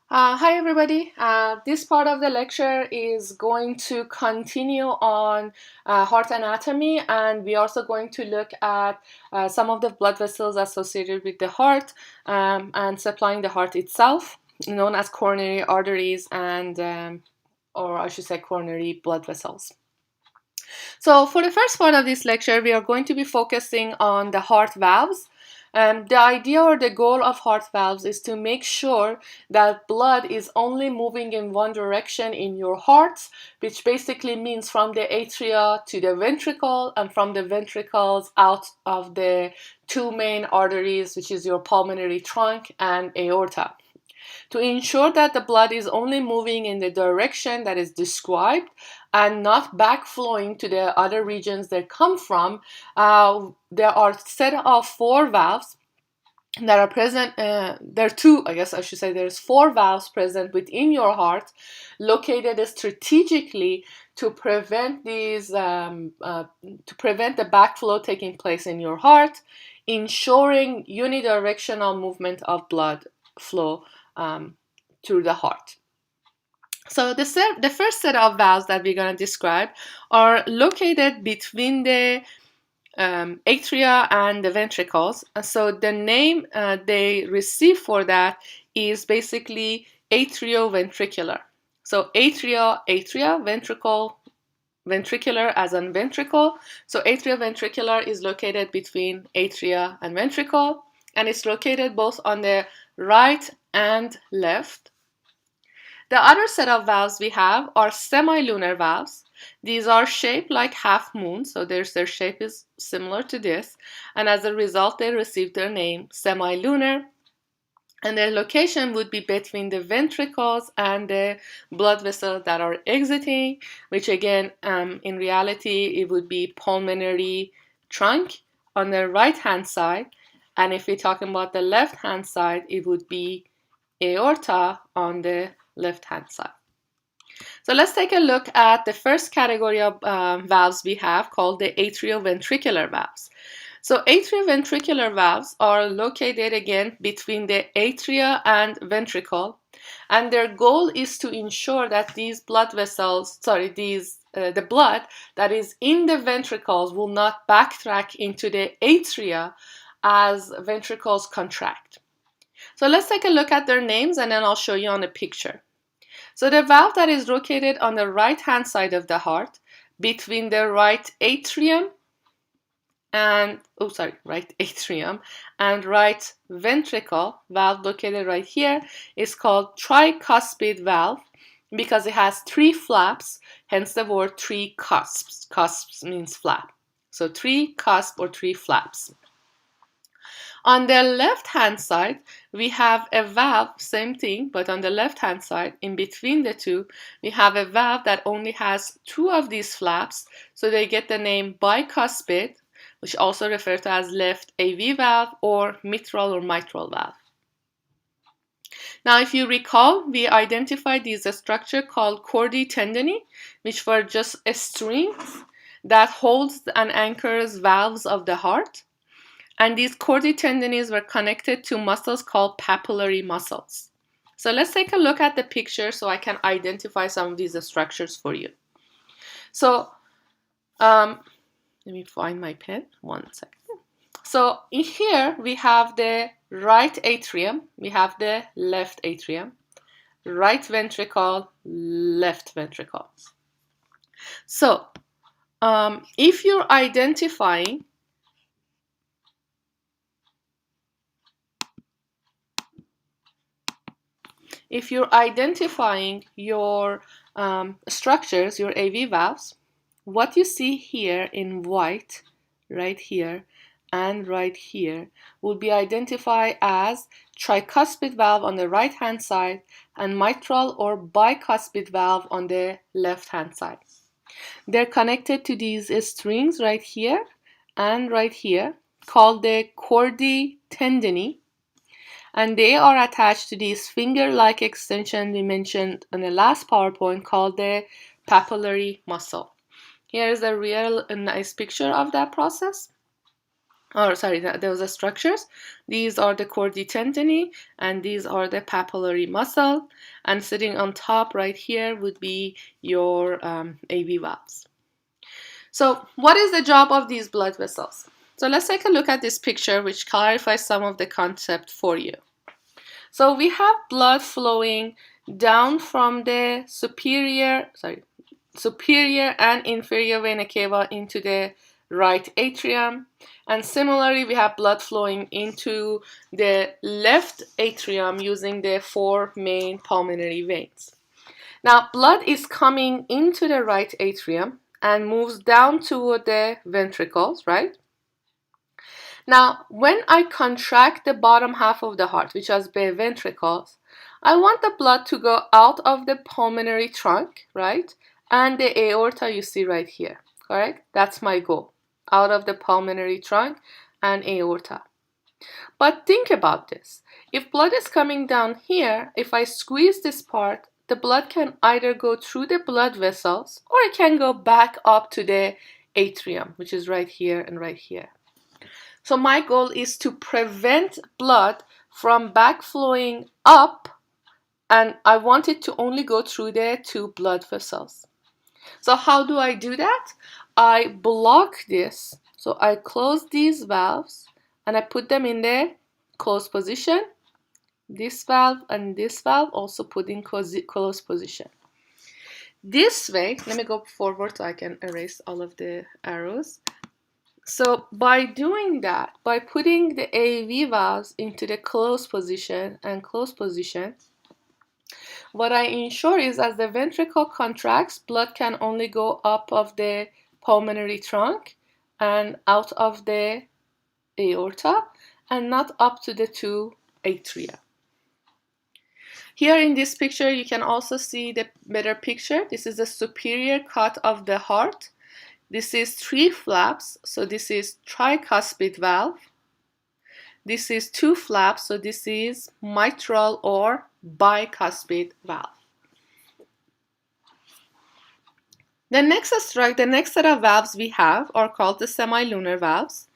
Hi everybody. This part of the lecture is going to continue on heart anatomy, and we're also going to look at some of the blood vessels associated with the heart and supplying the heart itself, known as coronary arteries and or I should say coronary blood vessels. So for the first part of this lecture, we are going to be focusing on the heart valves. The idea or the goal of heart valves is to make sure that blood is only moving in one direction in your heart, which basically means from the atria to the ventricle and from the ventricles out of the two main arteries, which is your pulmonary trunk and aorta. To ensure that the blood is only moving in the direction that is described and not backflowing to the other regions they come from, there are a set of four valves that are present. There are two, I guess I should say, there's four valves present within your heart, located strategically to prevent to prevent the backflow taking place in your heart, ensuring unidirectional movement of blood flow through the heart. So the first set of valves that we're going to describe are located between the atria and the ventricles. So the name they receive for that is basically atrioventricular. So atria, ventricle, ventricular as in ventricle. So atrioventricular is located between atria and ventricle, and it's located both on the right and left. The other set of valves we have are semilunar valves. These are shaped like half moons, so their shape is similar to this, and as a result they receive their name semilunar, and their location would be between the ventricles and the blood vessels that are exiting, which again, in reality, it would be pulmonary trunk on the right-hand side, and if we're talking about the left-hand side, it would be aorta on the left-hand side. So let's take a look at the first category of valves we have, called the atrioventricular valves. So atrioventricular valves are located again between the atria and ventricle, and their goal is to ensure that these blood vessels, the blood that is in the ventricles will not backtrack into the atria as ventricles contract. So let's take a look at their names, and then I'll show you on a picture. So the valve that is located on the right-hand side of the heart, between the right atrium and right ventricle, valve located right here, is called tricuspid valve because it has three flaps, hence the word three cusps. Cusps means flap. So three cusp or three flaps. On the left-hand side, we have a valve, same thing, but on the left-hand side, in between the two, we have a valve that only has two of these flaps, so they get the name bicuspid, which also referred to as left AV valve or mitral valve. Now, if you recall, we identified these structure called chordae tendineae, which were just a strings that holds and anchors valves of the heart. And these chordae tendineae were connected to muscles called papillary muscles. So let's take a look at the picture so I can identify some of these structures for you. So let me find my pen, 1 second. So in here we have the right atrium, we have the left atrium, right ventricle, left ventricle. So if you're identifying your structures, your AV valves, what you see here in white, right here and right here, will be identified as tricuspid valve on the right hand side and mitral or bicuspid valve on the left hand side. They're connected to these strings right here and right here, called the chordae tendineae, and they are attached to this finger-like extension we mentioned on the last PowerPoint called the papillary muscle. Here is a nice picture of that process. or sorry, those are structures. These are the chordae tendineae, and these are the papillary muscle, and sitting on top right here would be your AV valves. So what is the job of these blood vessels? So let's take a look at this picture, which clarifies some of the concept for you. So we have blood flowing down from the superior and inferior vena cava into the right atrium, and similarly we have blood flowing into the left atrium using the 4 main pulmonary veins. Now blood is coming into the right atrium and moves down toward the ventricles, right? Now, when I contract the bottom half of the heart, which is the ventricles, I want the blood to go out of the pulmonary trunk, right? And the aorta you see right here, correct? That's my goal, out of the pulmonary trunk and aorta. But think about this. If blood is coming down here, if I squeeze this part, the blood can either go through the blood vessels or it can go back up to the atrium, which is right here and right here. So my goal is to prevent blood from backflowing up, and I want it to only go through the 2 blood vessels. So how do I do that? I block this. So I close these valves and I put them in the closed position. This valve and this valve also put in closed position. This way, let me go forward so I can erase all of the arrows. So by doing that, by putting the AV valves into the closed position and closed position, what I ensure is as the ventricle contracts, blood can only go up of the pulmonary trunk and out of the aorta and not up to the 2 atria. Here in this picture, you can also see the better picture. This is the superior cut of the heart. This is 3 flaps, so this is tricuspid valve. This is 2 flaps, so this is mitral or bicuspid valve. The next set of valves we have are called the semilunar valves.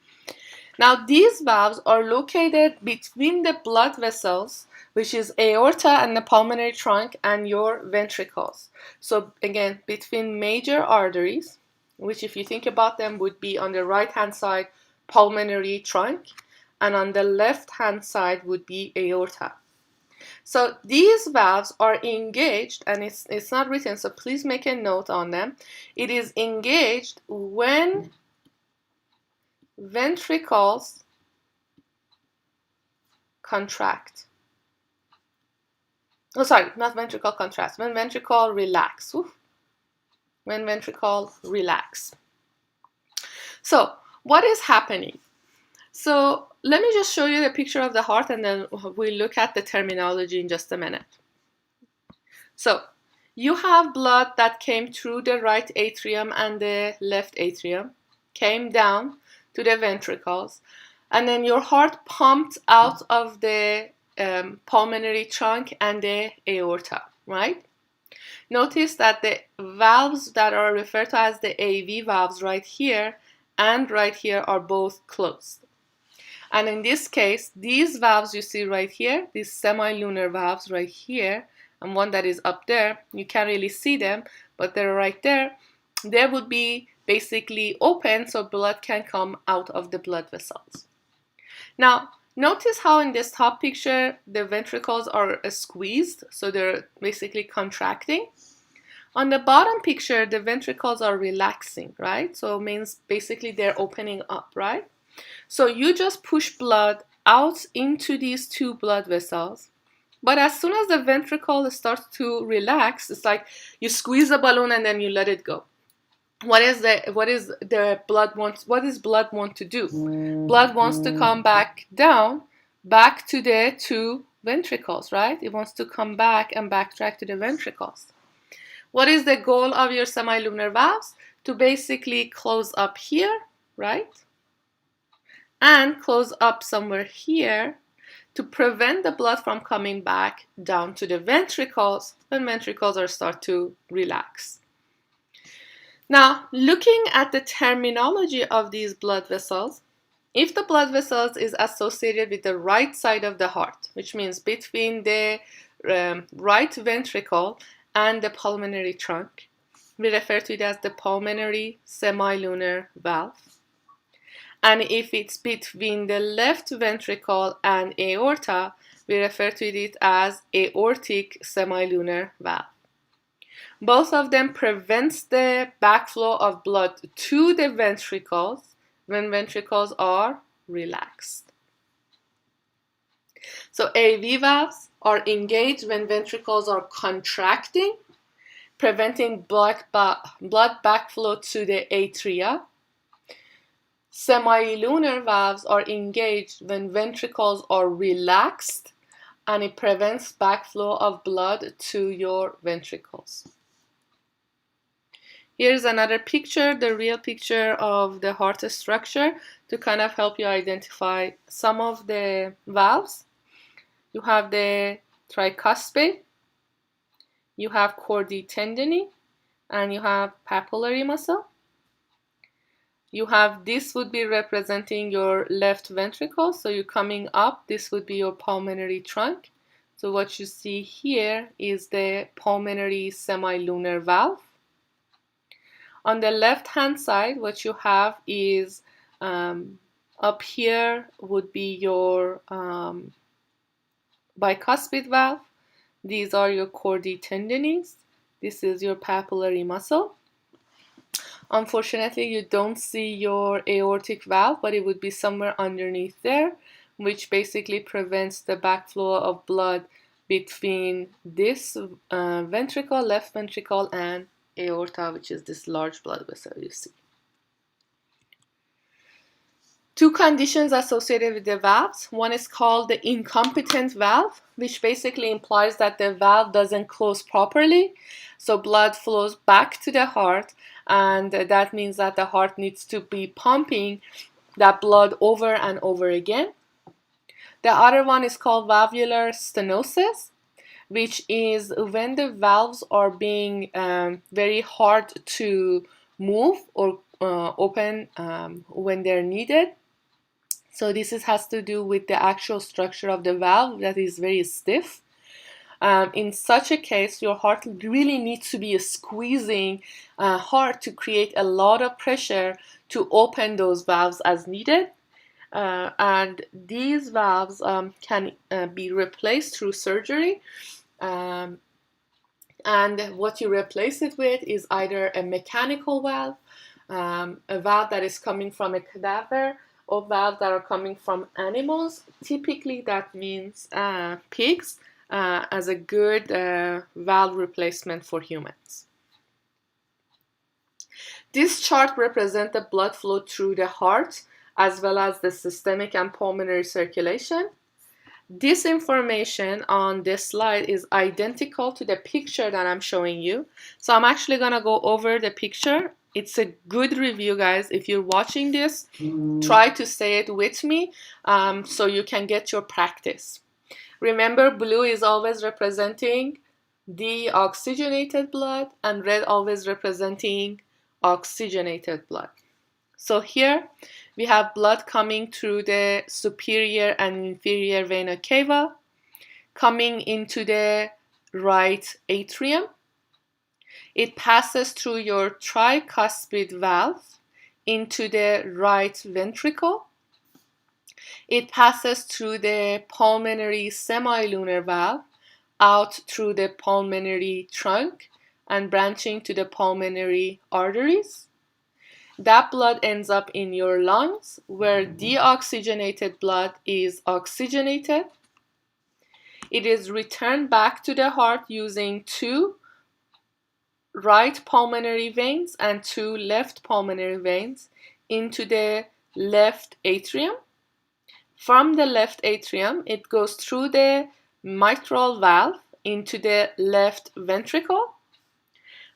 Now these valves are located between the blood vessels, which is aorta and the pulmonary trunk, and your ventricles. So again, between major arteries, which if you think about them would be on the right hand side pulmonary trunk, and on the left hand side would be aorta. So these valves are engaged, and it's not written, so please make a note on them. It is engaged when ventricles contract. Oh, sorry, not ventricle contracts, when ventricle relax. When ventricle relax. So what is happening? So let me just show you the picture of the heart and then we'll look at the terminology in just a minute. So you have blood that came through the right atrium and the left atrium, came down to the ventricles, and then your heart pumped out of the pulmonary trunk and the aorta, right? Notice that the valves that are referred to as the AV valves right here and right here are both closed. And in this case, these valves you see right here, these semilunar valves right here, and one that is up there, you can't really see them, but they're right there. They would be basically open so blood can come out of the blood vessels. Now, notice how in this top picture, the ventricles are squeezed, so they're basically contracting. On the bottom picture, the ventricles are relaxing, right? So it means basically they're opening up, right? So you just push blood out into these 2 blood vessels. But as soon as the ventricle starts to relax, it's like you squeeze a balloon and then you let it go. What does blood want to do? Blood wants to come back down, back to the 2 ventricles, right? It wants to come back and backtrack to the ventricles. What is the goal of your semilunar valves? To basically close up here, right? And close up somewhere here to prevent the blood from coming back down to the ventricles when ventricles start to relax. Now, looking at the terminology of these blood vessels, If the blood vessels is associated with the right side of the heart, which means between the right ventricle and the pulmonary trunk, we refer to it as the pulmonary semilunar valve. And if it's between the left ventricle and aorta, we refer to it as aortic semilunar valve. Both of them prevents the backflow of blood to the ventricles when ventricles are relaxed. So AV valves are engaged when ventricles are contracting, preventing blood backflow to the atria. Semilunar valves are engaged when ventricles are relaxed, and it prevents backflow of blood to your ventricles. Here's another picture, the real picture of the heart structure, to kind of help you identify some of the valves. You have the tricuspid, you have chordae tendineae, and you have papillary muscle. You have, this would be representing your left ventricle, so you're coming up, this would be your pulmonary trunk. So what you see here is the pulmonary semilunar valve. On the left hand side, what you have is up here would be your bicuspid valve. These are your chordae tendineae. This is your papillary muscle. Unfortunately, you don't see your aortic valve, but it would be somewhere underneath there, which basically prevents the backflow of blood between this ventricle, left ventricle, and aorta, which is this large blood vessel you see. Two conditions associated with the valves. One is called the incompetent valve, which basically implies that the valve doesn't close properly, so blood flows back to the heart, and that means that the heart needs to be pumping that blood over and over again. The other one is called valvular stenosis, which is when the valves are being very hard to move or open when they're needed. So this has to do with the actual structure of the valve that is very stiff. In such a case, your heart really needs to be squeezing hard to create a lot of pressure to open those valves as needed. And these valves can be replaced through surgery. And what you replace it with is either a mechanical valve, a valve that is coming from a cadaver, or valves that are coming from animals. Typically that means pigs, as a good valve replacement for humans. This chart represents the blood flow through the heart as well as the systemic and pulmonary circulation. This information on this slide is identical to the picture that I'm showing you. So I'm actually going to go over the picture. It's a good review, guys. If you're watching this, try to say it with me so you can get your practice. Remember, blue is always representing deoxygenated blood and red always representing oxygenated blood. So here we have blood coming through the superior and inferior vena cava, coming into the right atrium. It passes through your tricuspid valve into the right ventricle. It passes through the pulmonary semilunar valve out through the pulmonary trunk and branching to the pulmonary arteries. That blood ends up in your lungs, where deoxygenated blood is oxygenated. It is returned back to the heart using two right pulmonary veins and two left pulmonary veins into the left atrium. From the left atrium, it goes through the mitral valve into the left ventricle.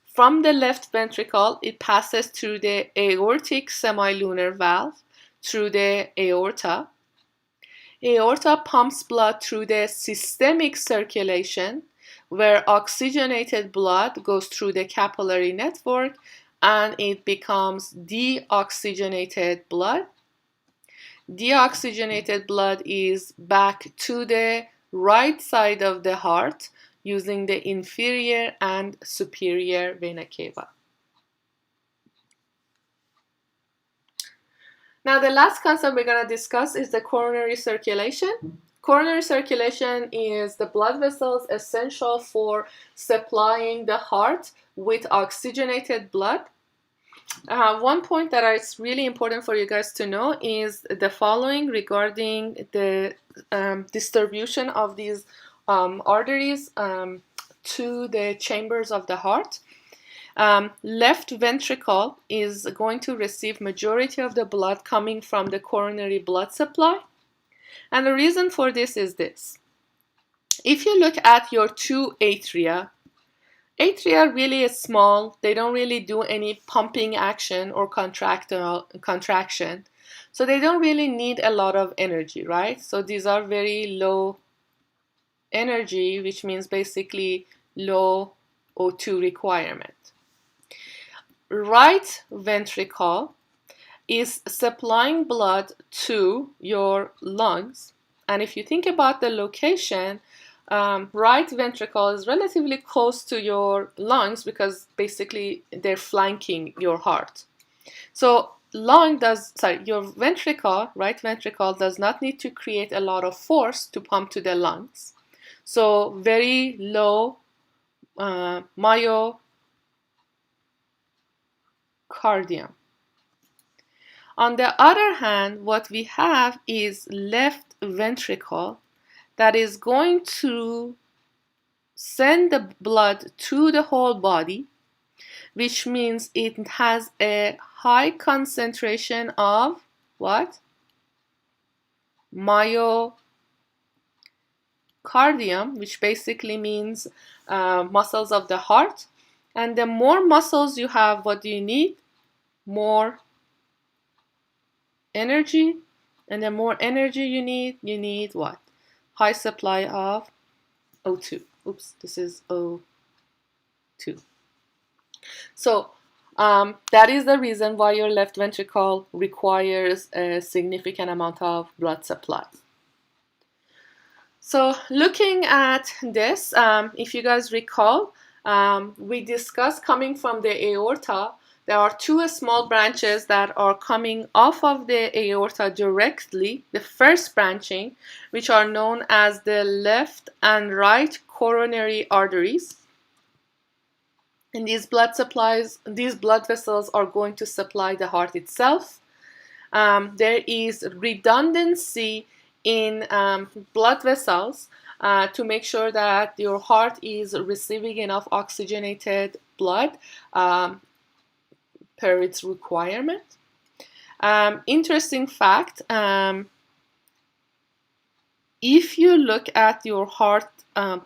From the left ventricle, it passes through the aortic semilunar valve through the aorta. Aorta pumps blood through the systemic circulation, where oxygenated blood goes through the capillary network and it becomes deoxygenated blood. deoxygenated blood is back to the right side of the heart using the inferior and superior vena cava. Now the last concept we're going to discuss is the coronary circulation. Coronary circulation is the blood vessels essential for supplying the heart with oxygenated blood. One point that is really important for you guys to know is the following regarding the distribution of these arteries to the chambers of the heart. Left ventricle is going to receive majority of the blood coming from the coronary blood supply. And the reason for this is this. If you look at your two atria really is small. They don't really do any pumping action or contraction. So they don't really need a lot of energy, right? So these are very low energy, which means basically low O2 requirement. Right ventricle is supplying blood to your lungs. And if you think about the location, right ventricle is relatively close to your lungs because basically they're flanking your heart. So your ventricle, right ventricle, does not need to create a lot of force to pump to the lungs. So very low myocardium. On the other hand, what we have is left ventricle that is going to send the blood to the whole body, which means it has a high concentration of what? Myocardium, which basically means muscles of the heart. And the more muscles you have, what do you need? More energy. And the more energy you need what? High supply of O2. Oops, this is O2. So that is the reason why your left ventricle requires a significant amount of blood supply. So looking at this, if you guys recall, we discussed coming from the aorta, there are two small branches that are coming off of the aorta directly, the first branching, which are known as the left and right coronary arteries. And these blood vessels are going to supply the heart itself. There is redundancy in blood vessels to make sure that your heart is receiving enough oxygenated blood per its requirement. Interesting fact, if you look at your heart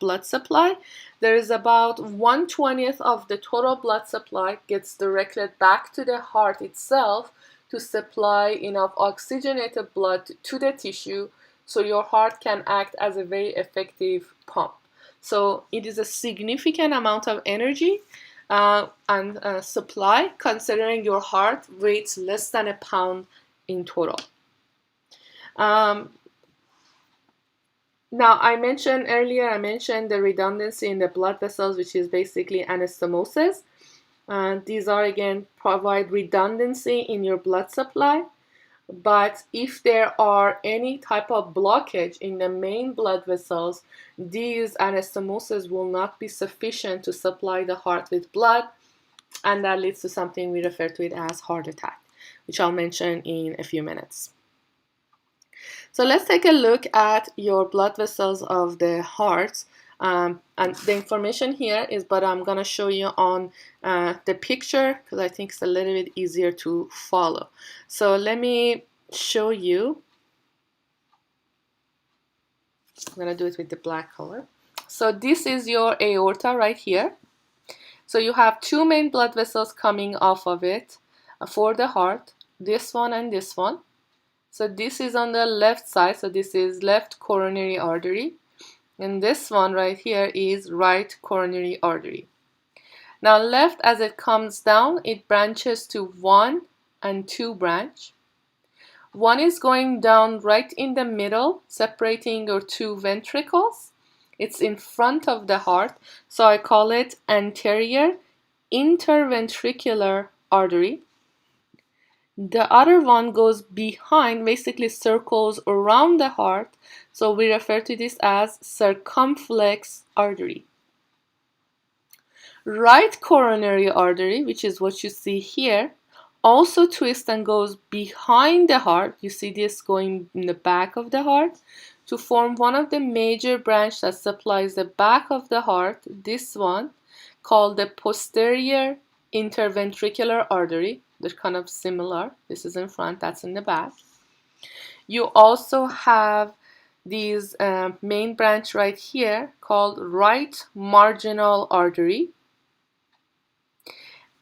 blood supply, there is about 1/20 of the total blood supply gets directed back to the heart itself to supply enough oxygenated blood to the tissue so your heart can act as a very effective pump. So it is a significant amount of energy and supply, considering your heart weighs less than a pound in total. Now, I mentioned the redundancy in the blood vessels, which is basically anastomosis. These are, again, provide redundancy in your blood supply. But if there are any type of blockage in the main blood vessels, these anastomosis will not be sufficient to supply the heart with blood, and that leads to something we refer to it as heart attack, which I'll mention in a few minutes. So let's take a look at your blood vessels of the heart. And the information here is, but I'm going to show you on the picture because I think it's a little bit easier to follow. So let me show you. I'm going to do it with the black color. So this is your aorta right here. So you have two main blood vessels coming off of it for the heart, this one and this one. So this is on the left side, so this is left coronary artery. And this one right here is right coronary artery. Now left, as it comes down, it branches to 1 and 2 branch. One is going down right in the middle, separating your two ventricles. It's in front of the heart, so I call it anterior interventricular artery. The other one goes behind, basically circles around the heart, so we refer to this as circumflex artery. Right coronary artery, which is what you see here, also twists and goes behind the heart. You see this going in the back of the heart to form one of the major branches that supplies the back of the heart, this one, called the posterior interventricular artery. They're kind of similar. This is in front, that's in the back. You also have these main branch right here called right marginal artery.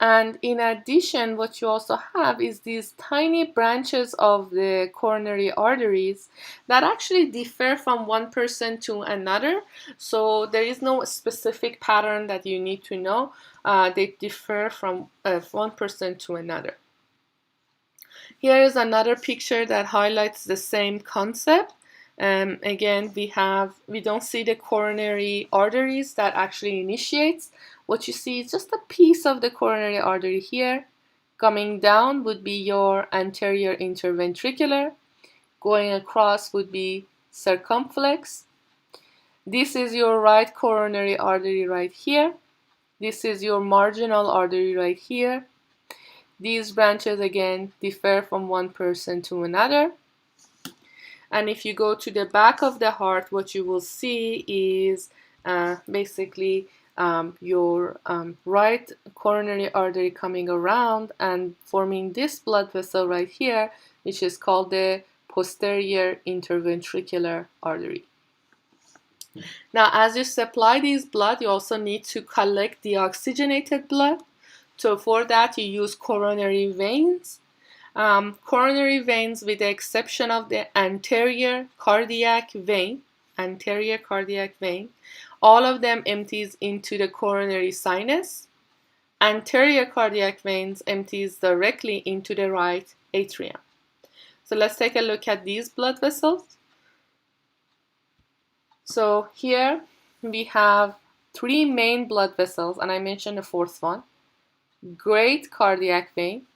And in addition, what you also have is these tiny branches of the coronary arteries that actually differ from one person to another. So there is no specific pattern that you need to know. They differ from one person to another. Here is another picture that highlights the same concept. Again, we don't see the coronary arteries that actually initiates. What you see is just a piece of the coronary artery here. Coming down would be your anterior interventricular. Going across would be circumflex. This is your right coronary artery right here. This is your marginal artery right here. These branches again differ from one person to another. And if you go to the back of the heart, what you will see is basically your right coronary artery coming around and forming this blood vessel right here, which is called the posterior interventricular artery. Now, as you supply this blood, you also need to collect the oxygenated blood. So for that, you use coronary veins. Coronary veins, with the exception of the anterior cardiac vein, all of them empties into the coronary sinus. Anterior cardiac veins empties directly into the right atrium. So let's take a look at these blood vessels. So here we have three main blood vessels, and I mentioned the fourth one. Great cardiac vein,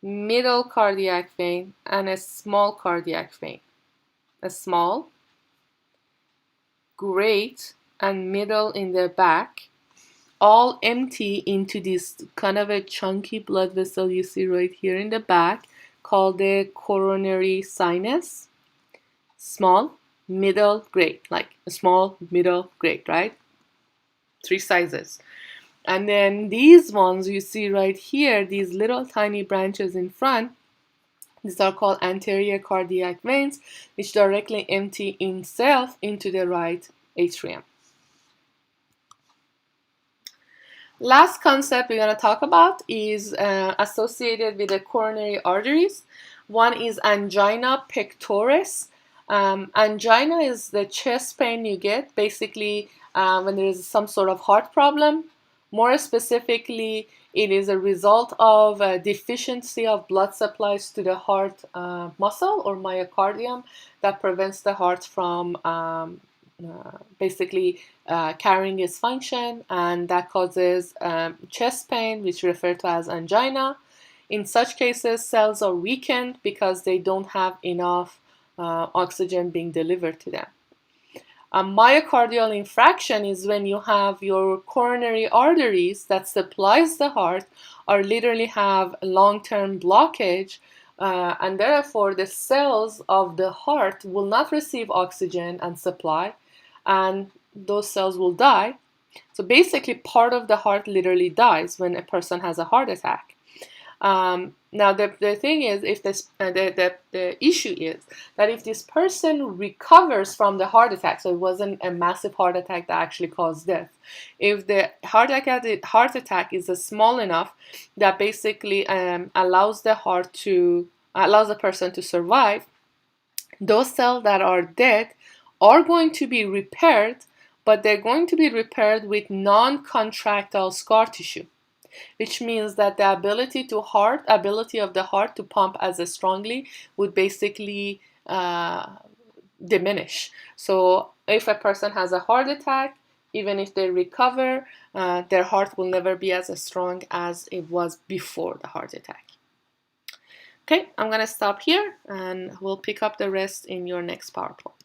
middle cardiac vein, and a small cardiac vein. A small, great, and middle in the back all empty into this kind of a chunky blood vessel you see right here in the back called the coronary sinus. Small, middle, great, like a small, middle, great, right? Three sizes. And then these ones you see right here, these little tiny branches in front, these are called anterior cardiac veins, which directly empty itself into the right atrium. Last concept we're going to talk about is associated with the coronary arteries. One is angina pectoris. Angina is the chest pain you get basically when there is some sort of heart problem. More specifically, it is a result of a deficiency of blood supplies to the heart muscle or myocardium that prevents the heart from basically carrying its function, and that causes chest pain, which we refer to as angina. In such cases, cells are weakened because they don't have enough oxygen being delivered to them. A myocardial infarction is when you have your coronary arteries that supplies the heart or literally have long-term blockage, and therefore the cells of the heart will not receive oxygen and supply, and those cells will die. So basically part of the heart literally dies when a person has a heart attack. Now the thing is, if this the issue is that if this person recovers from the heart attack, so it wasn't a massive heart attack that actually caused death, if the heart attack is small enough that basically allows the person to survive, those cells that are dead are going to be repaired, but they're going to be repaired with non-contractile scar tissue. which means that the ability of the heart to pump as strongly would basically diminish. So if a person has a heart attack, even if they recover, their heart will never be as strong as it was before the heart attack. Okay, I'm going to stop here and we'll pick up the rest in your next PowerPoint.